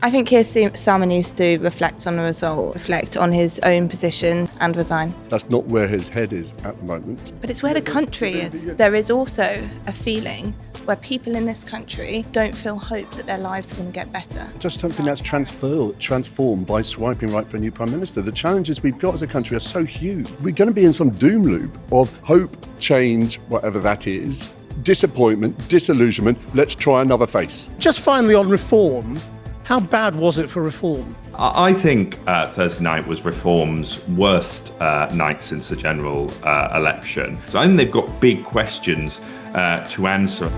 I think Keir Starmer needs to reflect on the result, reflect on his own position and resign. That's not where his head is at the moment. But it's where the country is. There is also a feeling where people in this country don't feel hope that their lives are going to get better. I just don't think that's transformed by swiping right for a new Prime Minister. The challenges we've got as a country are so huge. We're going to be in some doom loop of hope, change, whatever that is, disappointment, disillusionment, let's try another face. Just finally on reform, how bad was it for reform? I think Thursday night was Reform's worst night since the general election. So I think they've got big questions to answer.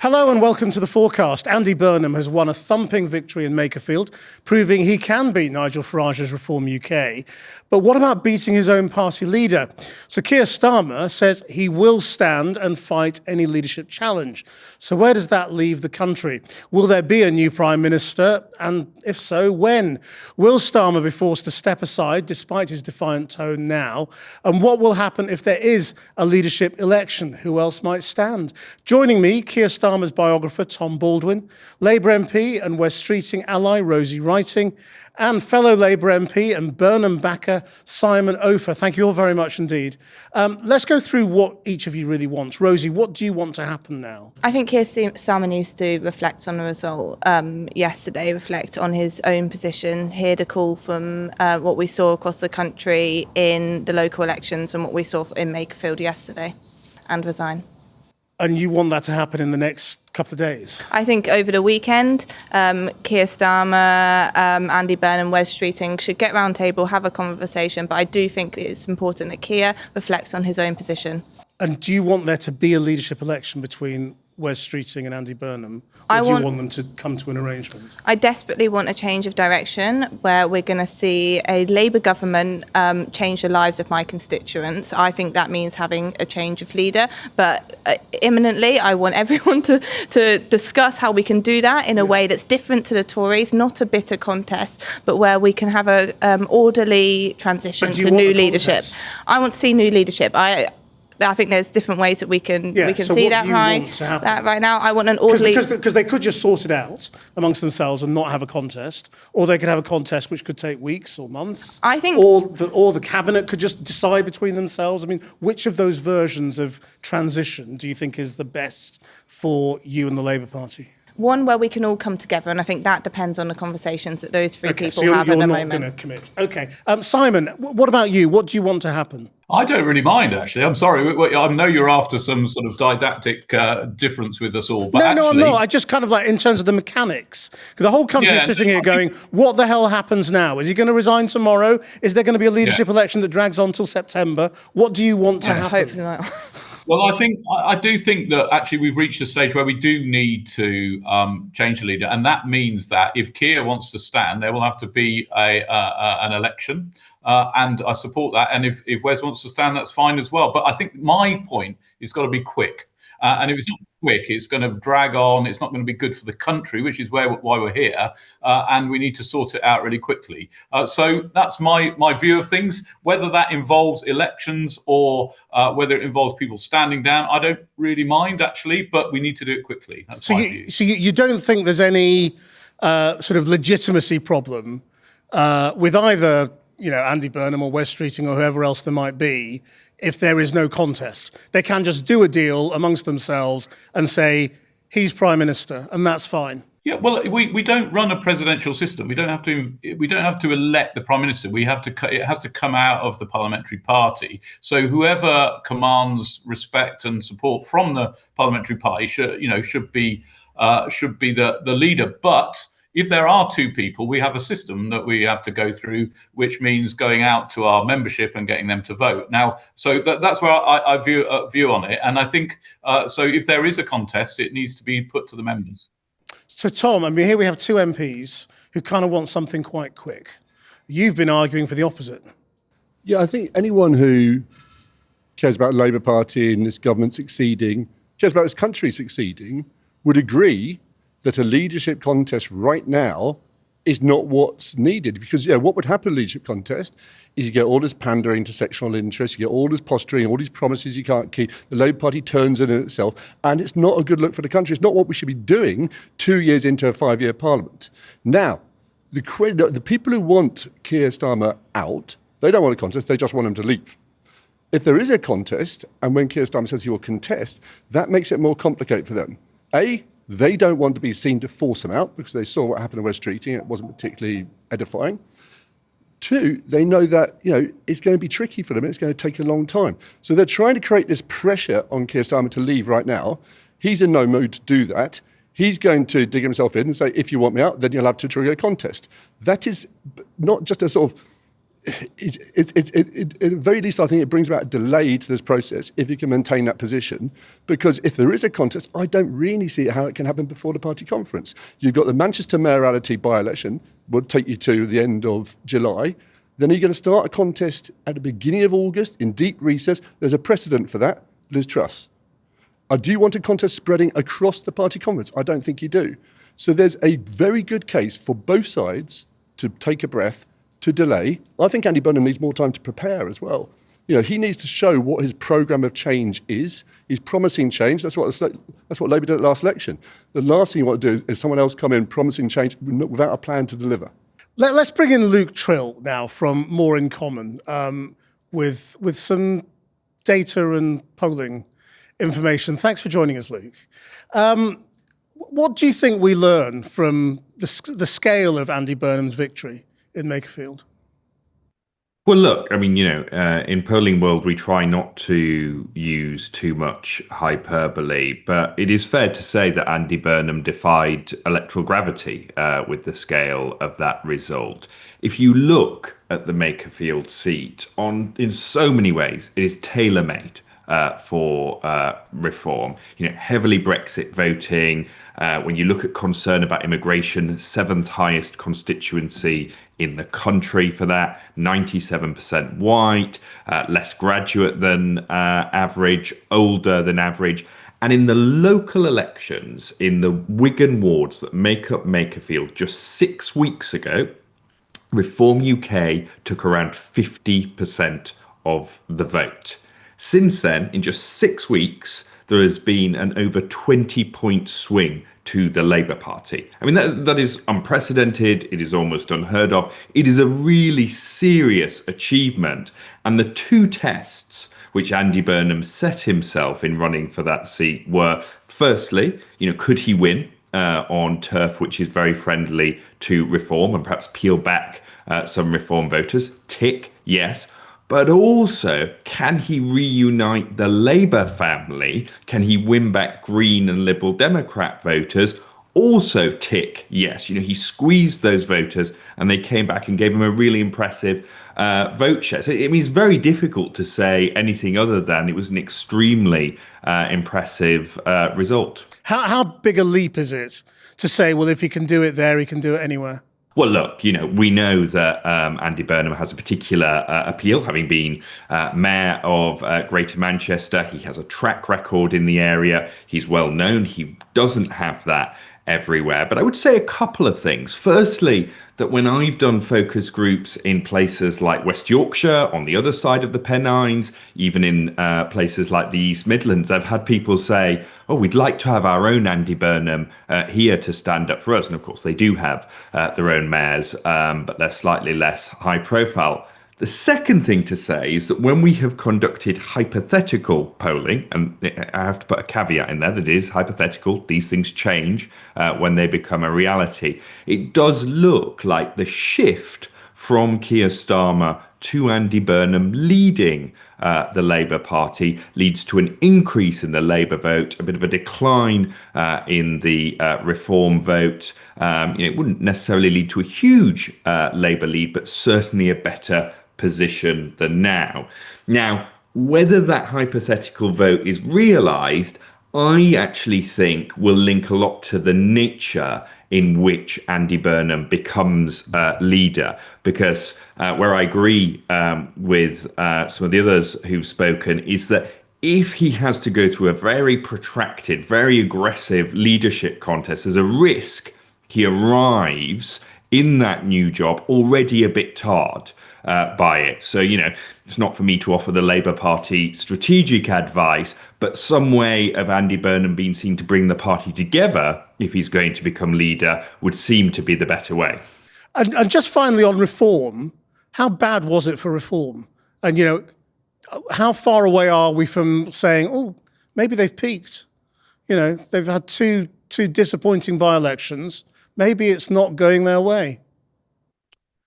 Hello and welcome to the Fourcast. Andy Burnham has won a thumping victory in Makerfield, proving he can beat Nigel Farage's Reform UK. But what about beating his own party leader? Sir Keir Starmer says he will stand and fight any leadership challenge. So where does that leave the country? Will there be a new Prime Minister? And if so, when? Will Starmer be forced to step aside despite his defiant tone now? And what will happen if there is a leadership election? Who else might stand? Joining me, Keir Starmer's biographer, Tom Baldwin, Labour MP and Wes Streeting ally, Rosie Wrighting, and fellow Labour MP and Burnham backer, Simon Opher. Thank you all very much indeed. Let's go through what each of you really wants. Rosie, what do you want to happen now? I think Keir Starmer needs to reflect on the result yesterday, reflect on his own position, hear the call from what we saw across the country in the local elections and what we saw in Makerfield yesterday, and resign. And you want that to happen in the next couple of days? I think over the weekend, Keir Starmer, Andy Burnham, Wes Streeting should get round table, have a conversation. But I do think it's important that Keir reflects on his own position. And do you want there to be a leadership election between Wes Streeting and Andy Burnham? Or do you want them to come to an arrangement? I desperately want a change of direction where we're going to see a Labour government change the lives of my constituents. I think that means having a change of leader. But imminently, I want everyone to discuss how we can do that in a way that's different to the Tories, not a bitter contest, but where we can have a orderly transition to new leadership. I want to see new leadership. I think there's different ways that we can see that right now. I want an orderly... Because they could just sort it out amongst themselves and not have a contest, or they could have a contest which could take weeks or months. I think... Or the cabinet could just decide between themselves. I mean, which of those versions of transition do you think is the best for you and the Labour Party? One where we can all come together, and I think that depends on the conversations that those three people have at the moment. So you're not going to commit. Okay. Simon, what about you? What do you want to happen? I don't really mind, actually. I'm sorry. I know you're after some sort of didactic difference with us all. But No, I'm not. I just kind of like, in terms of the mechanics. The whole country is sitting here going, what the hell happens now? Is he going to resign tomorrow? Is there going to be a leadership election that drags on till September? What do you want to happen? Hopefully not. Well, I do think that actually we've reached a stage where we do need to change the leader, and that means that if Keir wants to stand, there will have to be an election, and I support that. And if Wes wants to stand, that's fine as well. But I think my point is got to be quick, and if it's not quick, it's going to drag on. It's not going to be good for the country, which is why we're here, and we need to sort it out really quickly. So that's my view of things. Whether that involves elections or whether it involves people standing down, I don't really mind, actually, but we need to do it quickly. That's my view. So you don't think there's any sort of legitimacy problem with either Andy Burnham or Wes Streeting or whoever else there might be, if there is no contest? They can just do a deal amongst themselves and say, he's Prime Minister, and that's fine. Yeah, well, we don't run a presidential system. We don't have to elect the Prime Minister. It has to come out of the parliamentary party. So whoever commands respect and support from the parliamentary party should be the leader. But if there are two people, we have a system that we have to go through, which means going out to our membership and getting them to vote. Now, so that's where I view on it. And I think, so if there is a contest, it needs to be put to the members. So, Tom, I mean, here we have two MPs who kind of want something quite quick. You've been arguing for the opposite. Yeah, I think anyone who cares about the Labour Party and this government succeeding, cares about this country succeeding, would agree that a leadership contest right now is not what's needed. Because what would happen in a leadership contest is you get all this pandering to sectional interest, you get all this posturing, all these promises you can't keep. The Labour Party turns in itself, and it's not a good look for the country. It's not what we should be doing 2 years into a 5-year parliament. Now, the people who want Keir Starmer out, they don't want a contest, they just want him to leave. If there is a contest, and when Keir Starmer says he will contest, that makes it more complicated for them. They don't want to be seen to force him out because they saw what happened in Wes Streeting. It wasn't particularly edifying. 2, they know that it's going to be tricky for them. It's going to take a long time. So they're trying to create this pressure on Keir Starmer to leave right now. He's in no mood to do that. He's going to dig himself in and say, if you want me out, then you'll have to trigger a contest. That is not just a sort of... at the very least, I think it brings about a delay to this process if you can maintain that position. Because if there is a contest, I don't really see how it can happen before the party conference. You've got the Manchester mayoralty by-election, will take you to the end of July. Then you're going to start a contest at the beginning of August in deep recess. There's a precedent for that, Liz Truss. Do you want a contest spreading across the party conference? I don't think you do. So there's a very good case for both sides to take a breath, to delay. I think Andy Burnham needs more time to prepare as well. He needs to show what his programme of change is. He's promising change. That's what Labour did at last election. The last thing you want to do is someone else come in promising change without a plan to deliver. Let's bring in Luke Tryl now from More in Common with some data and polling information. Thanks for joining us, Luke. What do you think we learn from the scale of Andy Burnham's victory in Makerfield? Well, look, in polling world, we try not to use too much hyperbole, but it is fair to say that Andy Burnham defied electoral gravity with the scale of that result. If you look at the Makerfield seat, in so many ways, it is tailor-made for reform. Heavily Brexit voting. When you look at concern about immigration, 7th highest constituency in the country for that, 97% white, less graduate than average, older than average. And in the local elections, in the Wigan wards that make up Makerfield, just 6 weeks ago, Reform UK took around 50% of the vote. Since then, in just 6 weeks, there has been an over 20-point swing to the Labour Party. That is unprecedented. It is almost unheard of. It is a really serious achievement. And the 2 tests which Andy Burnham set himself in running for that seat were, firstly, could he win on turf which is very friendly to reform and perhaps peel back some reform voters? Tick, yes. But also, can he reunite the Labour family? Can he win back Green and Liberal Democrat voters? Also tick, yes. He squeezed those voters and they came back and gave him a really impressive vote share. So it's very difficult to say anything other than it was an extremely impressive result. How big a leap is it to say, well, if he can do it there, he can do it anywhere? Well, look, we know that Andy Burnham has a particular appeal, having been mayor of Greater Manchester. He has a track record in the area. He's well known. He doesn't have that everywhere. But I would say a couple of things. Firstly, that when I've done focus groups in places like West Yorkshire, on the other side of the Pennines, even in places like the East Midlands, I've had people say, oh, we'd like to have our own Andy Burnham here to stand up for us. And of course, they do have their own mayors, but they're slightly less high profile. The second thing to say is that when we have conducted hypothetical polling, and I have to put a caveat in there that it is hypothetical, these things change when they become a reality, it does look like the shift from Keir Starmer to Andy Burnham leading the Labour Party leads to an increase in the Labour vote, a bit of a decline in the Reform vote. It wouldn't necessarily lead to a huge Labour lead, but certainly a better position than now. Now, whether that hypothetical vote is realised, I actually think will link a lot to the nature in which Andy Burnham becomes leader, because where I agree with some of the others who've spoken is that if he has to go through a very protracted, very aggressive leadership contest, there's a risk he arrives in that new job already a bit tarred by it. So, it's not for me to offer the Labour Party strategic advice, but some way of Andy Burnham being seen to bring the party together if he's going to become leader would seem to be the better way. And just finally on reform, how bad was it for reform? And, how far away are we from saying, oh, maybe they've peaked? They've had two disappointing by-elections. Maybe it's not going their way.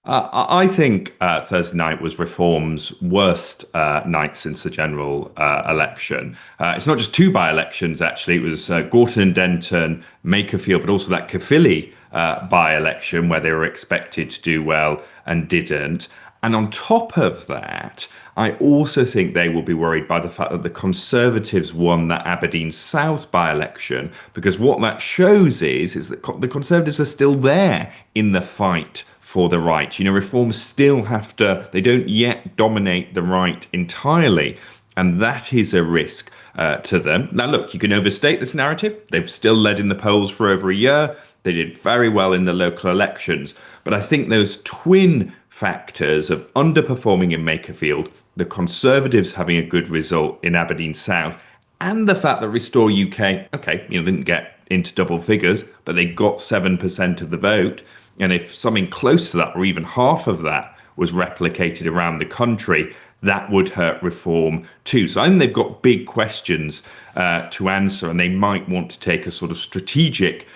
I think Thursday night was Reform's worst night since the general election. It's not just two by-elections, actually. It was Gorton and Denton, Makerfield, but also that Caerphilly by-election where they were expected to do well and didn't. And on top of that, I also think they will be worried by the fact that the Conservatives won that Aberdeen South by-election, because what that shows is that the Conservatives are still there in the fight for the right. Reforms still they don't yet dominate the right entirely. And that is a risk to them. Now, look, you can overstate this narrative. They've still led in the polls for over a year. They did very well in the local elections. But I think those twin factors of underperforming in Makerfield, the Conservatives having a good result in Aberdeen South, and the fact that Restore UK, didn't get into double figures, but they got 7% of the vote. And if something close to that, or even half of that, was replicated around the country, that would hurt Reform too. So I think they've got big questions to answer, and they might want to take a sort of strategic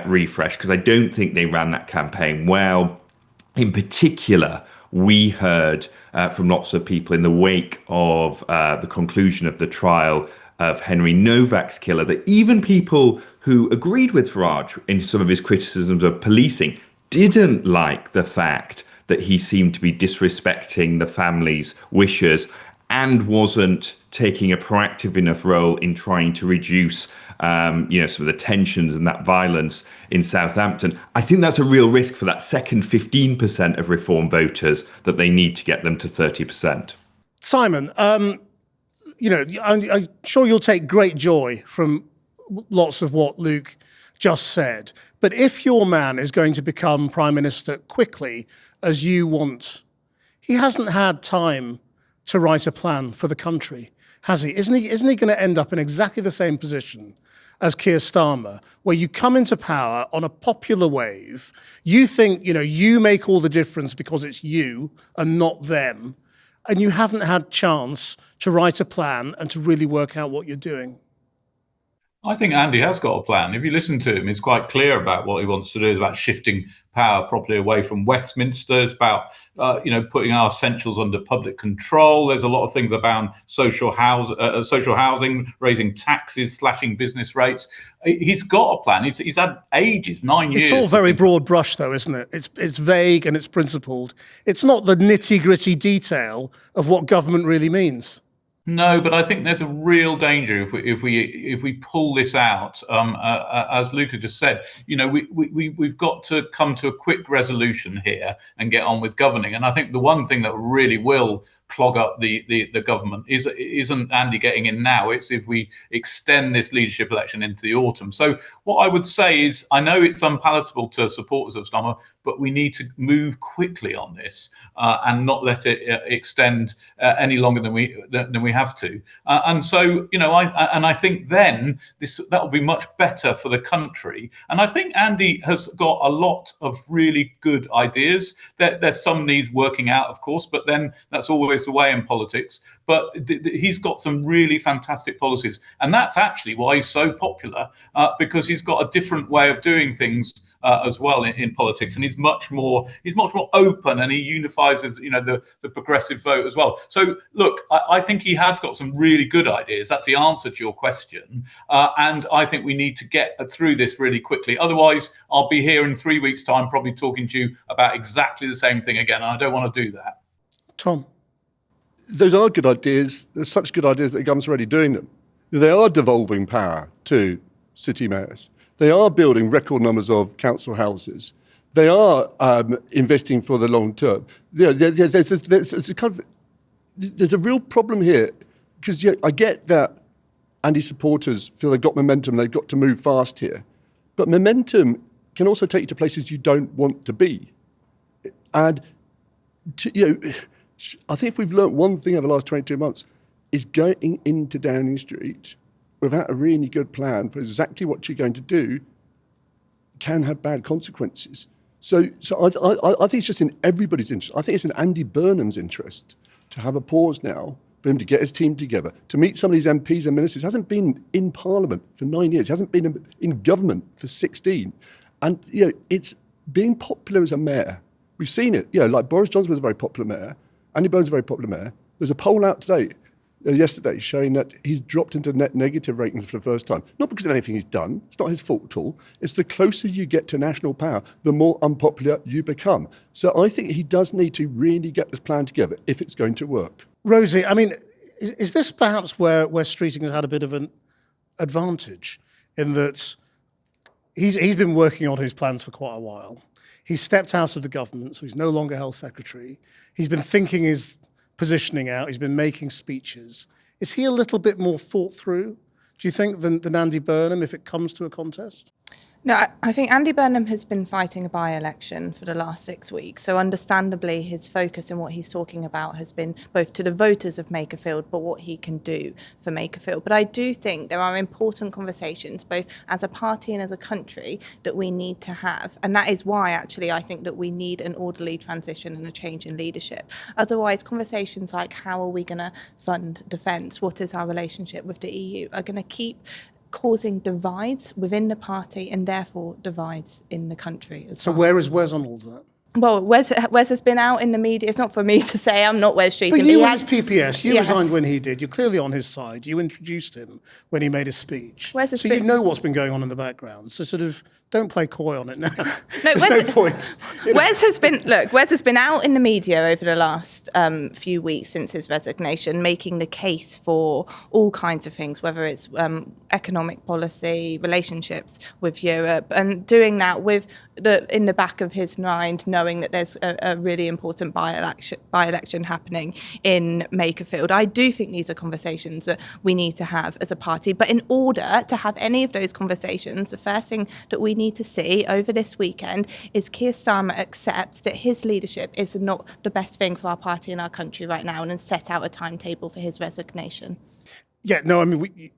refresh, because I don't think they ran that campaign well. In particular, we heard from lots of people in the wake of the conclusion of the trial of Henry Novak's killer, that even people who agreed with Farage in some of his criticisms of policing didn't like the fact that he seemed to be disrespecting the family's wishes and wasn't taking a proactive enough role in trying to reduce some of the tensions and that violence in Southampton. I think that's a real risk for that second 15% of Reform voters, that they need to get them to 30%. Simon, I'm sure you'll take great joy from lots of what Luke just said. But if your man is going to become Prime Minister quickly, as you want, he hasn't had time to write a plan for the country, has he? Isn't he going to end up in exactly the same position as Keir Starmer, where you come into power on a popular wave, you think, you make all the difference because it's you and not them, and you haven't had chance to write a plan and to really work out what you're doing? I think Andy has got a plan. If you listen to him, he's quite clear about what he wants to do. It's about shifting power properly away from Westminster. It's about, putting our essentials under public control. There's a lot of things about social housing, raising taxes, slashing business rates. He's got a plan. He's had ages, 9 years. It's all very broad brush, though, isn't it? It's vague and it's principled. It's not the nitty-gritty detail of what government really means. No, but I think there's a real danger if we pull this out. As Luca just said, we've got to come to a quick resolution here and get on with governing. And I think the one thing that really will clog up the government isn't Andy getting in now. It's if we extend this leadership election into the autumn. So what I would say is, I know it's unpalatable to supporters of Starmer, but we need to move quickly on this and not let it extend any longer than we have to. And so, I think then that will be much better for the country. And I think Andy has got a lot of really good ideas. There's some needs working out, of course, but then that's always the way in politics. But he's got some really fantastic policies, and that's actually why he's so popular, because he's got a different way of doing things as well in politics, and he's much more open, and he unifies the progressive vote as well. So look, I think he has got some really good ideas. That's the answer to your question, and I think we need to get through this really quickly. Otherwise, I'll be here in 3 weeks' time, probably talking to you about exactly the same thing again, and I don't want to do that. Tom? Those are good ideas. There's such good ideas that the government's already doing them. They are devolving power to city mayors. They are building record numbers of council houses. They are investing for the long term. There's a real problem here, because I get that Andy's supporters feel they've got momentum, they've got to move fast here. But momentum can also take you to places you don't want to be. And I think if we've learnt one thing over the last 22 months, is going into Downing Street without a really good plan for exactly what you're going to do can have bad consequences. So I think it's just in everybody's interest. I think it's in Andy Burnham's interest to have a pause now, for him to get his team together, to meet some of these MPs and ministers. He hasn't been in Parliament for 9 years. He hasn't been in government for 16. And, it's being popular as a mayor. We've seen it. Like Boris Johnson was a very popular mayor. Andy Burnham's a very popular mayor. There's a poll out yesterday, showing that he's dropped into net negative ratings for the first time. Not because of anything he's done. It's not his fault at all. It's the closer you get to national power, the more unpopular you become. So I think he does need to really get this plan together if it's going to work. Rosie, I mean, is this perhaps where Wes Streeting has had a bit of an advantage in that he's been working on his plans for quite a while. He's stepped out of the government, so he's no longer health secretary. He's been thinking his positioning out. He's been making speeches. Is he a little bit more thought through, do you think, than Andy Burnham if it comes to a contest? No, I think Andy Burnham has been fighting a by-election for the last 6 weeks. So understandably, his focus and what he's talking about has been both to the voters of Makerfield, but what he can do for Makerfield. But I do think there are important conversations, both as a party and as a country, that we need to have. And that is why, actually, I think that we need an orderly transition and a change in leadership. Otherwise, conversations like how are we going to fund defence, what is our relationship with the EU, are going to keep causing divides within the party and therefore divides in the country as well. So where is Wes on all that? Well, Wes has been out in the media. It's not for me to say. I'm not Wes Streeting. But you were his PPS. You Yes. resigned when he did. You're clearly on his side. You introduced him when he made a speech. Wes has So you know what's been going on in the background. So sort of don't play coy on it now. No, There's no point. Wes has been out in the media over the last few weeks since his resignation, making the case for all kinds of things, whether it's economic policy, relationships with Europe, and doing that with in the back of his mind, knowing that there's a really important by-election happening in Makerfield. I do think these are conversations that we need to have as a party. But in order to have any of those conversations, the first thing that we need to see over this weekend is Keir Starmer accepts that his leadership is not the best thing for our party and our country right now, and then set out a timetable for his resignation. Yeah, no, I mean,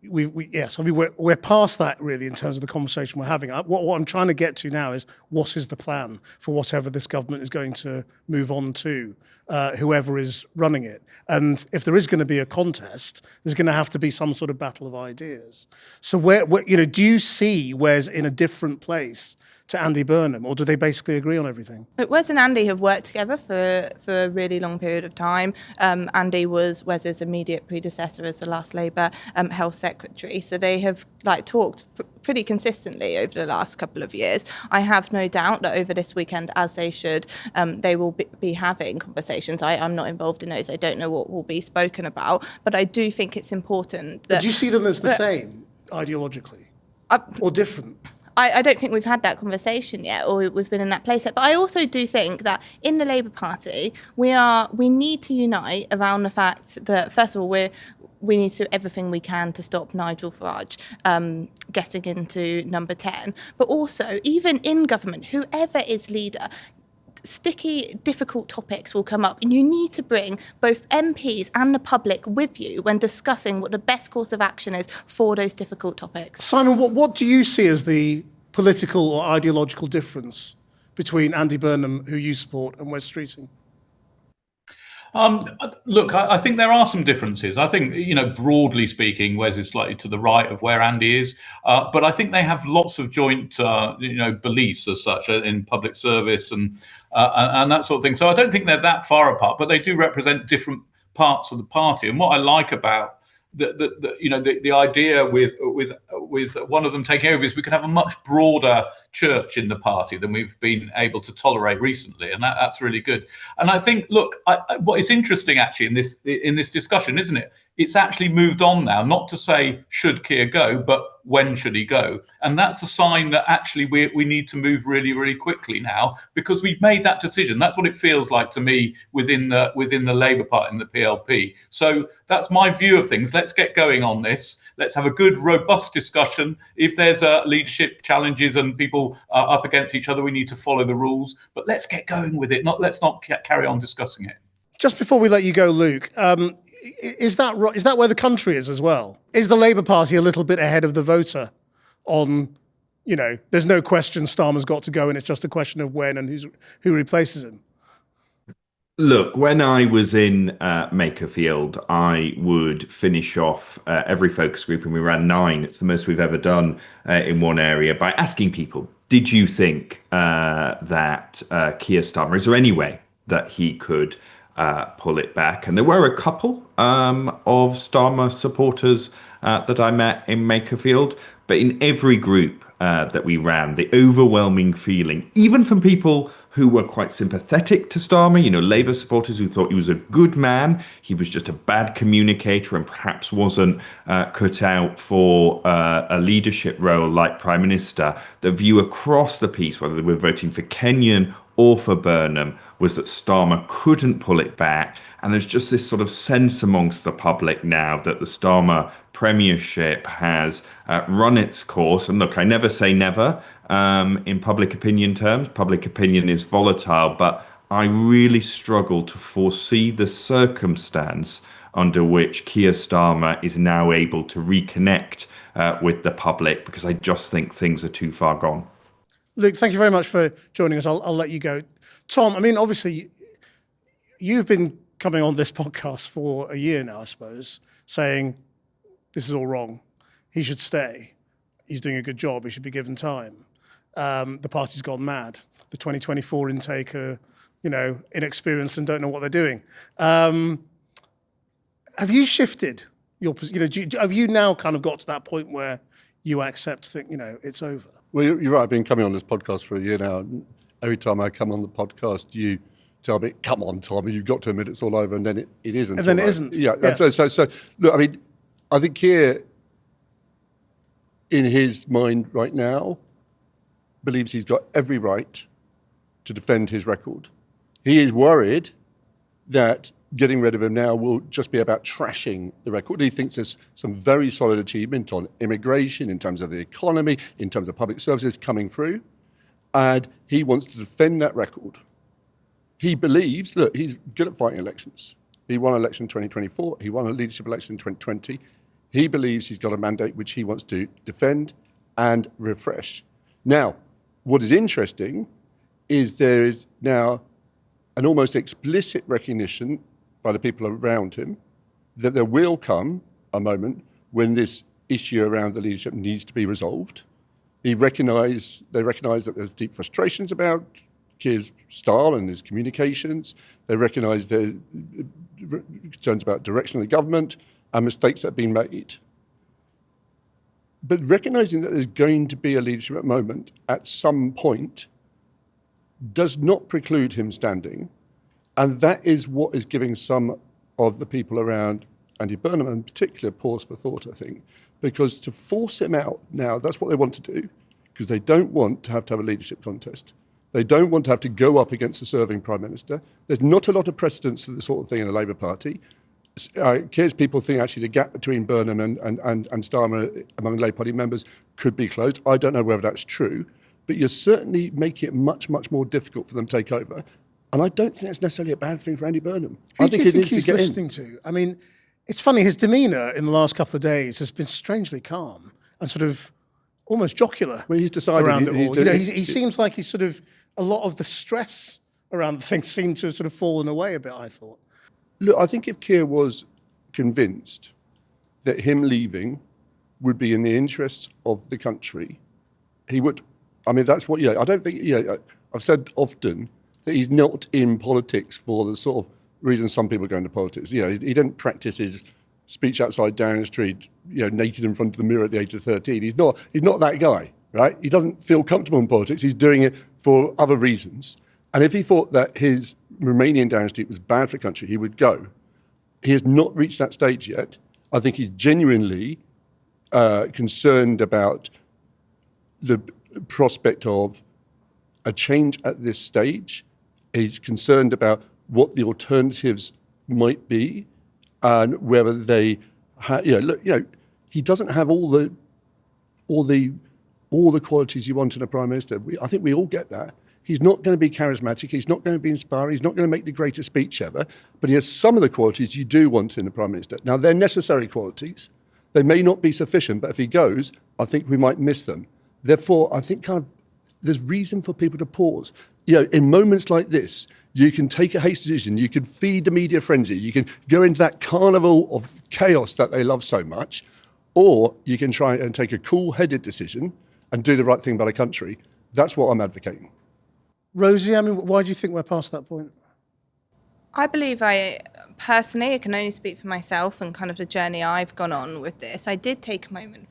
yes, I mean, we're past that really in terms of the conversation we're having. What I'm trying to get to now is what is the plan for whatever this government is going to move on to, whoever is running it. And if there is going to be a contest, there's going to have to be some sort of battle of ideas. So where do you see Wes in a different place to Andy Burnham, or do they basically agree on everything? But Wes and Andy have worked together for a really long period of time. Andy was Wes's immediate predecessor as the last Labour health secretary, so they have talked pretty consistently over the last couple of years. I have no doubt that over this weekend, as they should, they will be having conversations. I'm not involved in those. I don't know what will be spoken about, but I do think it's important that... But do you see them as the same ideologically, or different? I don't think we've had that conversation yet, or we've been in that place yet. But I also do think that in the Labour Party, we need to unite around the fact that, first of all, we need to do everything we can to stop Nigel Farage getting into number 10. But also, even in government, whoever is leader, sticky, difficult topics will come up, and you need to bring both MPs and the public with you when discussing what the best course of action is for those difficult topics. Simon, what do you see as the political or ideological difference between Andy Burnham, who you support, and Wes Streeting? Look, I think there are some differences. I think, broadly speaking, Wes is slightly to the right of where Andy is. But I think they have lots of joint, beliefs as such in public service and that sort of thing. So I don't think they're that far apart, but they do represent different parts of the party. And what I like about the idea with one of them taking over is we can have a much broader church in the party than we've been able to tolerate recently, and that's really good. And I think, look, what is interesting actually in this discussion, isn't it? It's actually moved on now, not to say should Keir go, but when should he go? And that's a sign that actually we need to move really, really quickly now, because we've made that decision. That's what it feels like to me within the Labour Party and the PLP. So that's my view of things. Let's get going on this. Let's have a good, robust discussion. If there's leadership challenges and people people up against each other. We need to follow the rules, but let's get going with it. Let's not carry on discussing it. Just before we let you go, Luke, is that where the country is as well? Is the Labour Party a little bit ahead of the voter on, there's no question Starmer's got to go and it's just a question of when and who replaces him? Look, when I was in Makerfield, I would finish off every focus group, and we ran 9. It's the most we've ever done in one area, by asking people, did you think that Keir Starmer, is there any way that he could pull it back? And there were a couple of Starmer supporters that I met in Makerfield, but in every group that we ran, the overwhelming feeling, even from people who were quite sympathetic to Starmer, Labour supporters who thought he was a good man, he was just a bad communicator and perhaps wasn't cut out for a leadership role like Prime Minister, the view across the piece, whether they were voting for Kenyon or for Burnham, was that Starmer couldn't pull it back. And there's just this sort of sense amongst the public now that the Starmer premiership has run its course. And look, I never say never in public opinion terms. Public opinion is volatile, but I really struggle to foresee the circumstance under which Keir Starmer is now able to reconnect with the public, because I just think things are too far gone. Luke, thank you very much for joining us. I'll let you go. Tom, obviously, you've been coming on this podcast for a year now, I suppose, saying this is all wrong. He should stay. He's doing a good job. He should be given time. The party's gone mad. The 2024 intake are, inexperienced and don't know what they're doing. Have you shifted your position? Have you now kind of got to that point where you accept that, it's over? Well, you're right. I've been coming on this podcast for a year now. Every time I come on the podcast, you tell me, come on, Tom, you've got to admit it's all over, and then it isn't. And then it isn't. Yeah. And so look, I think Keir, in his mind right now, believes he's got every right to defend his record. He is worried that getting rid of him now will just be about trashing the record. He thinks there's some very solid achievement on immigration, in terms of the economy, in terms of public services coming through, and he wants to defend that record. He believes, look, he's good at fighting elections. He won election in 2024, he won a leadership election in 2020. He believes he's got a mandate which he wants to defend and refresh. Now, what is interesting is there is now an almost explicit recognition by the people around him that there will come a moment when this issue around the leadership needs to be resolved. They recognise that there's deep frustrations about Keir's style and his communications. They recognise the concerns about direction of the government and mistakes that have been made. But recognising that there's going to be a leadership moment at some point does not preclude him standing. And that is what is giving some of the people around Andy Burnham in particular pause for thought, I think. Because to force him out now, that's what they want to do, because they don't want to have a leadership contest. They don't want to have to go up against a serving Prime Minister. There's not a lot of precedence for this sort of thing in the Labour Party. Keir's people think actually the gap between Burnham and Starmer among Labour Party members could be closed. I don't know whether that's true, but you're certainly making it much, much more difficult for them to take over. And I don't think that's necessarily a bad thing for Andy Burnham. Who do you think he's listening to? It's funny, his demeanour in the last couple of days has been strangely calm and sort of almost jocular. Well, he's decided around it all. He seems like he's sort of, a lot of the stress around the thing seemed to have sort of fallen away a bit, I thought. Look, I think if Keir was convinced that him leaving would be in the interests of the country, he would. That's what, I don't think, I've said often that he's not in politics for the sort of reasons some people go into politics. He didn't practice his speech outside Downing Street, naked in front of the mirror at the age of 13. He's not that guy, right? He doesn't feel comfortable in politics. He's doing it for other reasons. And if he thought that his remaining in Downing Street was bad for the country, he would go. He has not reached that stage yet. I think he's genuinely concerned about the prospect of a change at this stage. He's concerned about what the alternatives might be and whether they, he doesn't have all the all the qualities you want in a Prime Minister. I think we all get that. He's not going to be charismatic, he's not going to be inspiring, he's not going to make the greatest speech ever, but he has some of the qualities you do want in a Prime Minister. Now, they're necessary qualities. They may not be sufficient, but if he goes, I think we might miss them. Therefore, I think there's reason for people to pause. In moments like this, you can take a hasty decision, you can feed the media frenzy, you can go into that carnival of chaos that they love so much, or you can try and take a cool-headed decision and do the right thing by the country. That's what I'm advocating. Rosie, why do you think we're past that point? I believe I can only speak for myself and kind of the journey I've gone on with this. I did take a moment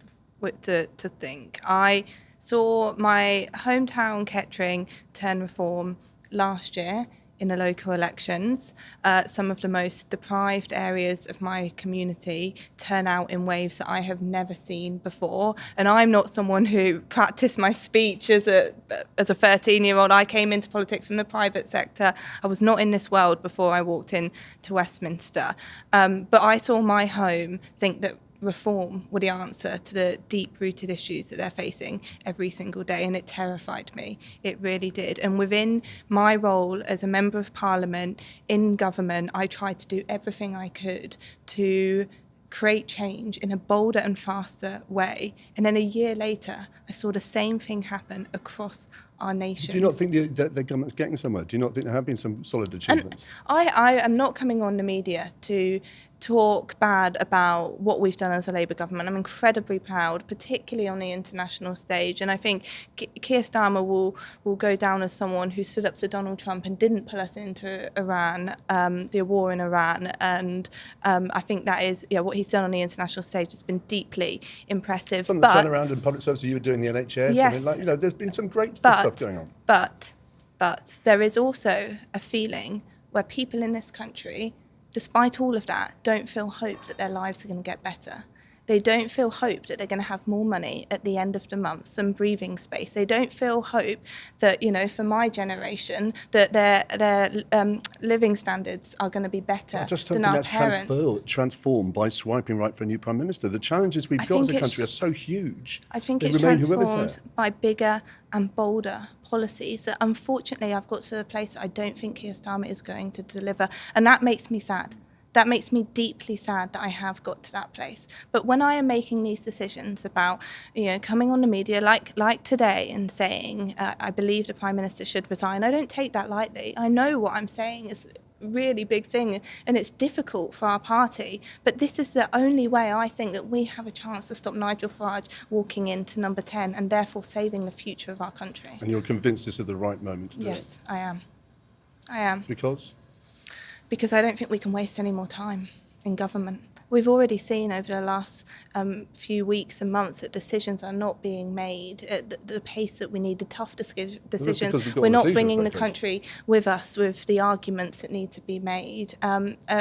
to think. I saw my hometown Kettering turn reform last year in the local elections. Some of the most deprived areas of my community turn out in waves that I have never seen before. And I'm not someone who practiced my speech as a 13-year-old. I came into politics from the private sector. I was not in this world before I walked in to Westminster. But I saw my home think that reform were the answer to the deep-rooted issues that they're facing every single day, and it terrified me. It really did. And within my role as a Member of Parliament in government, I tried to do everything I could to create change in a bolder and faster way. And then a year later, I saw the same thing happen across our nation. Do you not think that the government's getting somewhere? Do you not think there have been some solid achievements? And I am not coming on the media to talk bad about what we've done as a Labour government. I'm incredibly proud, particularly on the international stage. And I think Keir Starmer will go down as someone who stood up to Donald Trump and didn't pull us into Iran, the war in Iran. And I think that is, what he's done on the international stage has been deeply impressive. Some of the turnaround in public service you were doing the NHS. Yes, there's been some great stuff going on. But there is also a feeling where people in this country, despite all of that, don't feel hope that their lives are going to get better. They don't feel hope that they're going to have more money at the end of the month, some breathing space. They don't feel hope that, for my generation, that their living standards are going to be better than our parents. That's transformed by swiping right for a new Prime Minister. The challenges we've got as a country are so huge. I think it's transformed by bigger and bolder policies that, unfortunately, I've got to a place that I don't think Keir Starmer is going to deliver. And that makes me sad. That makes me deeply sad that I have got to that place. But when I am making these decisions about, coming on the media like today and saying, I believe the Prime Minister should resign, I don't take that lightly. I know what I'm saying is a really big thing and it's difficult for our party. But this is the only way I think that we have a chance to stop Nigel Farage walking into number 10 and therefore saving the future of our country. And you're convinced this is the right moment to do it? Yes, I am. Because I don't think we can waste any more time in government. We've already seen over the last few weeks and months that decisions are not being made at the pace that we need, the tough decisions. We're not bringing the country with us with the arguments that need to be made.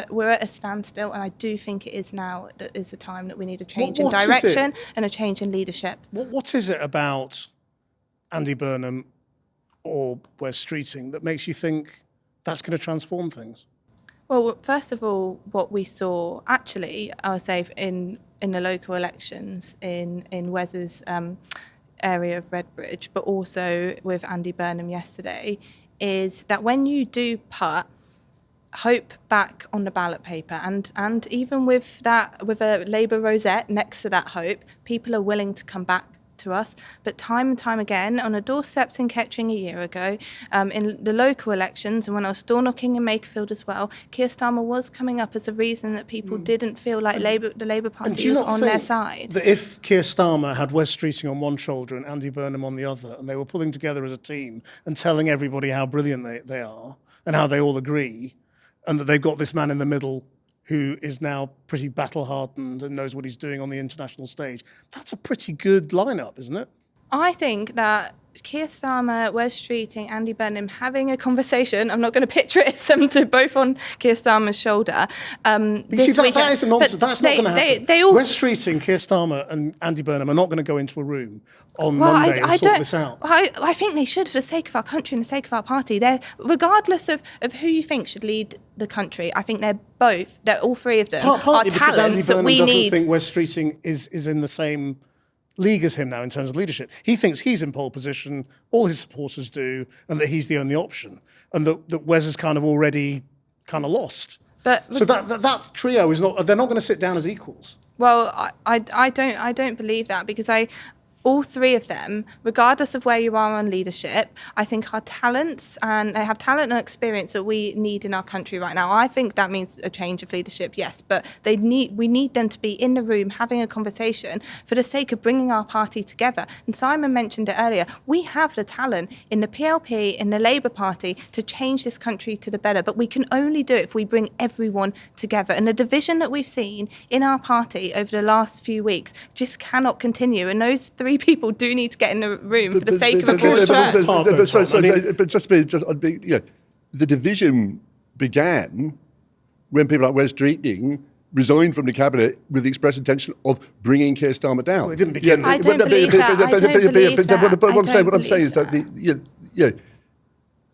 We're at a standstill, and I do think it is now that is the time that we need a change in direction and a change in leadership. What is it about Andy Burnham or Wes Streeting that makes you think that's going to transform things? Well, first of all, what we saw, actually, I would say in the local elections in Wes's area of Redbridge, but also with Andy Burnham yesterday, is that when you do put hope back on the ballot paper, and even with a Labour rosette next to that hope, people are willing to come back to us. But time and time again, on the doorsteps in Kettering a year ago, in the local elections, and when I was door knocking in Makerfield as well, Keir Starmer was coming up as a reason that people didn't feel like the Labour Party was on their side. That if Keir Starmer had Wes Streeting on one shoulder and Andy Burnham on the other, and they were pulling together as a team and telling everybody how brilliant they are and how they all agree, and that they've got this man in the middle who is now pretty battle-hardened and knows what he's doing on the international stage. That's a pretty good lineup, isn't it? I think that Keir Starmer, Wes Streeting, Andy Burnham having a conversation, I'm not going to picture it, them two both on Keir Starmer's shoulder. That is a nonsense. That's not going to happen. Wes Streeting, Keir Starmer and Andy Burnham are not going to go into a room on Monday and sort this out. I think they should, for the sake of our country and the sake of our party. Regardless of who you think should lead the country, I think they're all three of them are talents that we need. I think Wes Streeting is in the same league as him now in terms of leadership. He thinks he's in pole position, all his supporters do, and that he's the only option, and that Wes is kind of already kind of lost. So that trio is not. They're not going to sit down as equals. Well, I don't believe that, because all three of them, regardless of where you are on leadership, I think are talents, and they have talent and experience that we need in our country right now. I think that means a change of leadership, yes, but we need them to be in the room having a conversation for the sake of bringing our party together. And Simon mentioned it earlier. We have the talent in the PLP, in the Labour Party, to change this country to the better, but we can only do it if we bring everyone together. And the division that we've seen in our party over the last few weeks just cannot continue. And those three people do need to get in the room for the sake of a broad church. The division began when people like Wes Streeting resigned from the cabinet with the express intention of bringing Keir Starmer down. Well, it didn't begin. I don't believe that. What I'm saying is that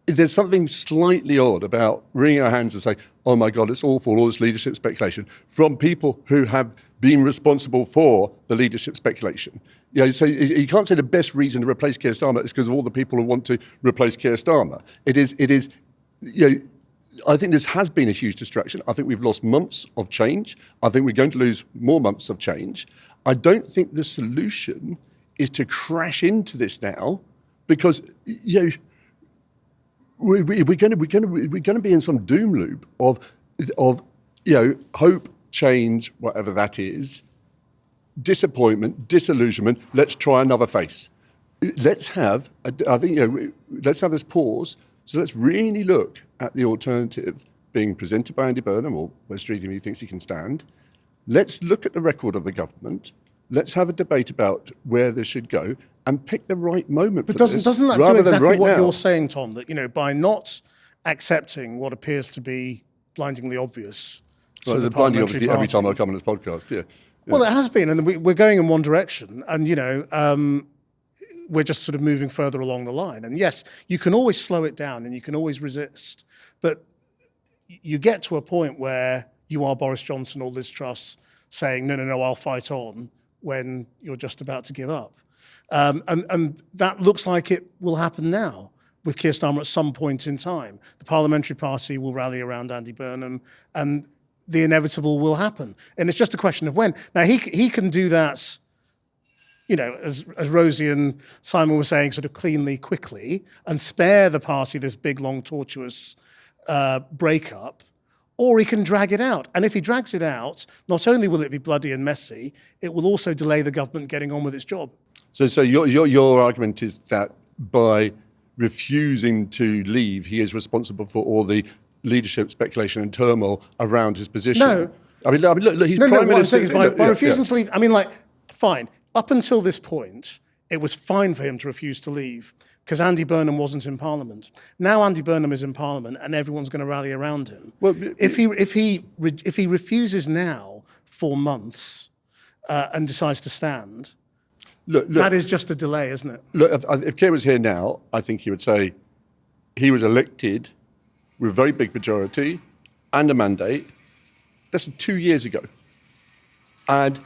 there's something slightly odd about wringing our hands and saying, "Oh my God, it's awful, all this leadership speculation," from people who have been responsible for the leadership speculation. So you can't say the best reason to replace Keir Starmer is because of all the people who want to replace Keir Starmer. It is. I think this has been a huge distraction. I think we've lost months of change. I think we're going to lose more months of change. I don't think the solution is to crash into this now, because we're going to be in some doom loop of hope, change, whatever that is, disappointment, disillusionment. Let's try another face. Let's have let's have this pause. So let's really look at the alternative being presented by Andy Burnham, or Wes Streeting, if he thinks he can stand. Let's look at the record of the government. Let's have a debate about where this should go and pick the right moment for this. But doesn't that do exactly what you're saying, Tom? That by not accepting what appears to be blindingly obvious. Well, it's blindingly obvious every time I come on this podcast. Yeah. Well, it has been, and we're going in one direction, and we're just sort of moving further along the line. And yes, you can always slow it down and you can always resist, but you get to a point where you are Boris Johnson or Liz Truss saying, no, I'll fight on, when you're just about to give up. And that looks like it will happen now with Keir Starmer at some point in time. The Parliamentary Party will rally around Andy Burnham, and the inevitable will happen. And it's just a question of when. Now, he can do that, as Rosie and Simon were saying, sort of cleanly, quickly, and spare the party this big, long, tortuous breakup, or he can drag it out. And if he drags it out, not only will it be bloody and messy, it will also delay the government getting on with its job. So your argument is that by refusing to leave, he is responsible for all the leadership speculation and turmoil around his position? No. I mean, look, he's Prime Minister. What I'm saying is by refusing to leave, fine. Up until this point, it was fine for him to refuse to leave because Andy Burnham wasn't in Parliament. Now Andy Burnham is in Parliament, and everyone's going to rally around him. Well, if he refuses now for months and decides to stand, look, that is just a delay, isn't it? Look, if Keir was here now, I think he would say he was elected with a very big majority and a mandate less than 2 years ago, and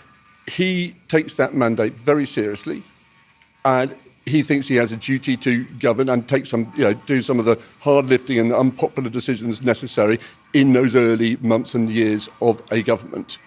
he takes that mandate very seriously, and he thinks he has a duty to govern and take some, do some of the hard lifting and unpopular decisions necessary in those early months and years of a government.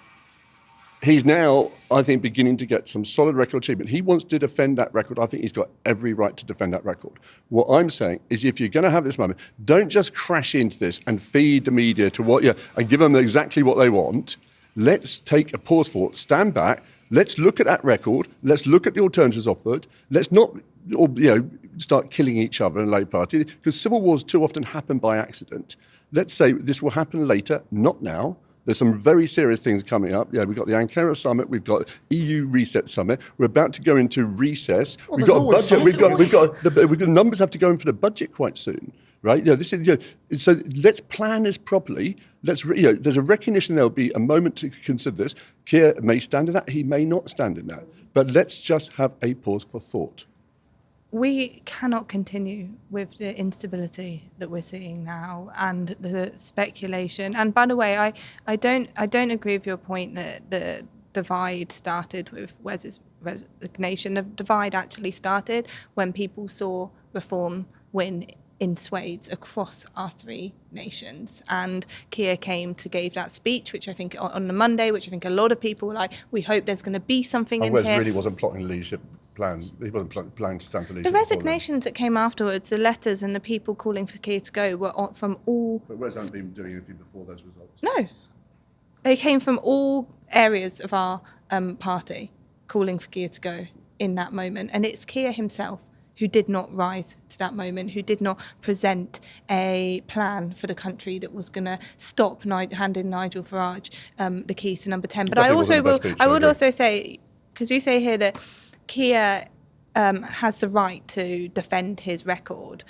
He's now, I think, beginning to get some solid record achievement. He wants to defend that record. I think he's got every right to defend that record. What I'm saying is, if you're going to have this moment, don't just crash into this and feed the media to and give them exactly what they want. Let's take a pause for it, stand back. Let's look at that record. Let's look at the alternatives offered. Let's not, start killing each other in the Labour Party, because civil wars too often happen by accident. Let's say this will happen later, not now. There's some very serious things coming up. We've got the Ankara summit. We've got EU reset summit. We're about to go into recess. Well, we've got a budget. The numbers have to go in for the budget quite soon, right? This is so. Let's plan this properly. There's a recognition there'll be a moment to consider this. Keir may stand in that. He may not stand in that. But let's just have a pause for thought. We cannot continue with the instability that we're seeing now and the speculation. And by the way, I don't agree with your point that divide started with Wes's resignation. The divide actually started when people saw reform win in swathes across our three nations. And Keir came to give that speech, which I think on the Monday, which I think a lot of people were like, we hope there's going to be something in Wes here. really wasn't plotting a leadership plan. He wasn't planning to stand for leadership. The resignations that came afterwards, the letters and the people calling for Keir to go were from all... But Wes hasn't been doing anything before those results. No. They came from all areas of our party calling for Keir to go in that moment. And it's Keir himself who did not rise to that moment, who did not present a plan for the country that was going to stop handing Nigel Farage the keys to number 10. But I would also say, because you say here that Keir has the right to defend his record,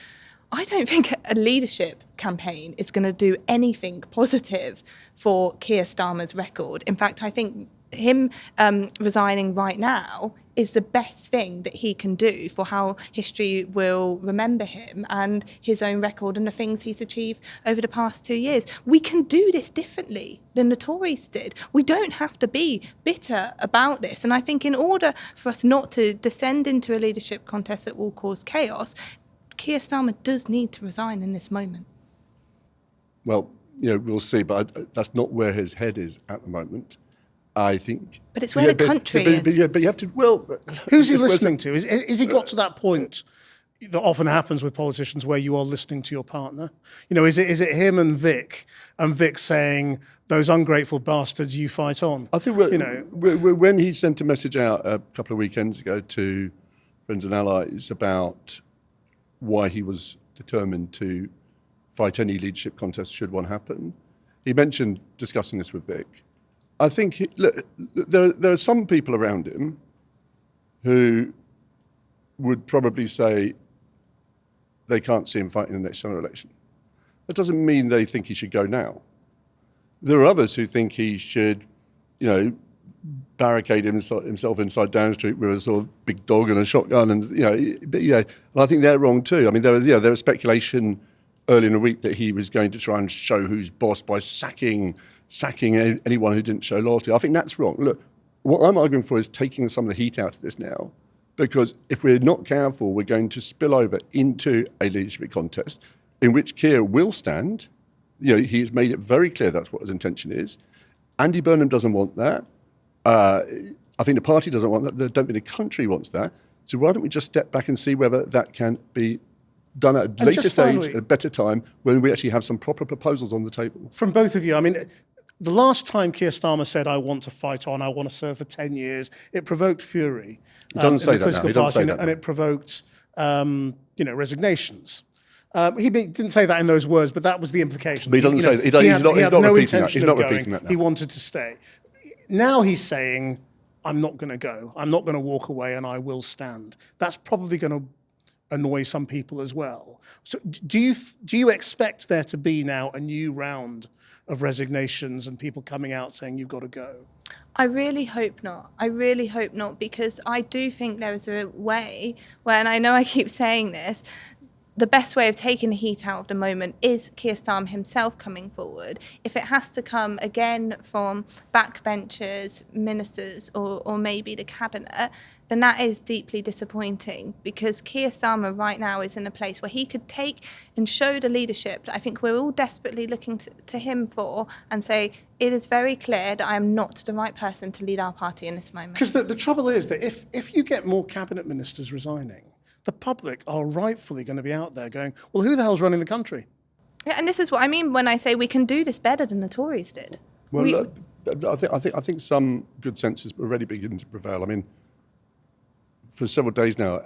I don't think a leadership campaign is going to do anything positive for Keir Starmer's record. In fact, I think him resigning right now is the best thing that he can do for how history will remember him and his own record and the things he's achieved over the past 2 years. We can do this differently than the Tories did. We don't have to be bitter about this. And I think in order for us not to descend into a leadership contest that will cause chaos, Keir Starmer does need to resign in this moment. Well, we'll see, but that's not where his head is at the moment. I think. But it's where the country is. But you have to. Well, who's he listening to? Is he got to that point that often happens with politicians where you are listening to your partner? Is it him and Vic saying, those ungrateful bastards, you fight on? I think when he sent a message out a couple of weekends ago to friends and allies about why he was determined to fight any leadership contest should one happen, he mentioned discussing this with Vic. I think there are some people around him who would probably say they can't see him fighting the next general election. That doesn't mean they think he should go now. There are others who think he should, barricade himself inside Downing Street with a sort of big dog and a shotgun, and and I think they're wrong too. I mean, there was speculation early in the week that he was going to try and show who's boss by sacking anyone who didn't show loyalty. I think that's wrong. Look, what I'm arguing for is taking some of the heat out of this now, because if we're not careful, we're going to spill over into a leadership contest in which Keir will stand. He's made it very clear that's what his intention is. Andy Burnham doesn't want that. I think the party doesn't want that. I don't think the country wants that. So why don't we just step back and see whether that can be done at a later stage, at a better time, when we actually have some proper proposals on the table? From both of you, I mean, the last time Keir Starmer said, I want to fight on, I want to serve for 10 years, it provoked fury. He doesn't say that now. He doesn't say that and it provoked, resignations. He didn't say that in those words, but that was the implication. But he doesn't say that. He's not repeating that. He's not repeating that now. He wanted to stay. Now he's saying, I'm not going to go. I'm not going to walk away, and I will stand. That's probably going to annoy some people as well. So do you expect there to be now a new round of resignations and people coming out saying you've got to go? I really hope not. I really hope not, because I do think there is a way where, and I know I keep saying this, the best way of taking the heat out of the moment is Keir Starmer himself coming forward. If it has to come again from backbenchers, ministers, or maybe the cabinet, then that is deeply disappointing, because Keir Starmer right now is in a place where he could take and show the leadership that I think we're all desperately looking to him for, and say, it is very clear that I am not the right person to lead our party in this moment. Because the trouble is that if you get more cabinet ministers resigning, the public are rightfully going to be out there going, well, who the hell's running the country? Yeah, and this is what I mean when I say we can do this better than the Tories did. Well, I think some good sense is already beginning to prevail. I mean, for several days now,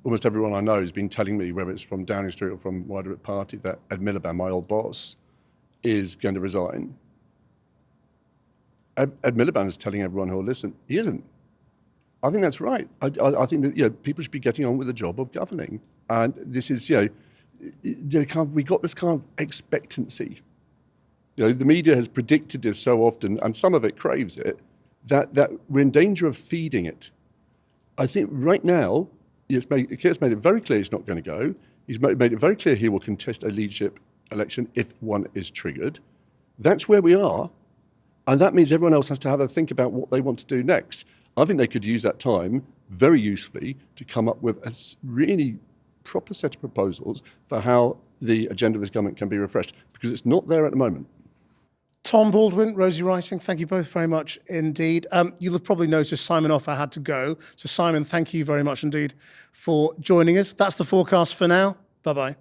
almost everyone I know has been telling me, whether it's from Downing Street or from wider party, that Ed Miliband, my old boss, is going to resign. Ed Miliband is telling everyone who will listen, he isn't. I think that's right. I think that people should be getting on with the job of governing, and this is we got this kind of expectancy. The media has predicted this so often, and some of it craves it, that we're in danger of feeding it. I think right now, Keir's made it very clear he's not going to go. He's made it very clear he will contest a leadership election if one is triggered. That's where we are. And that means everyone else has to have a think about what they want to do next. I think they could use that time very usefully to come up with a really proper set of proposals for how the agenda of this government can be refreshed, because it's not there at the moment. Tom Baldwin, Rosie Wrighting, thank you both very much indeed. You'll have probably noticed Simon Opher had to go. So Simon, thank you very much indeed for joining us. That's the forecast for now. Bye-bye.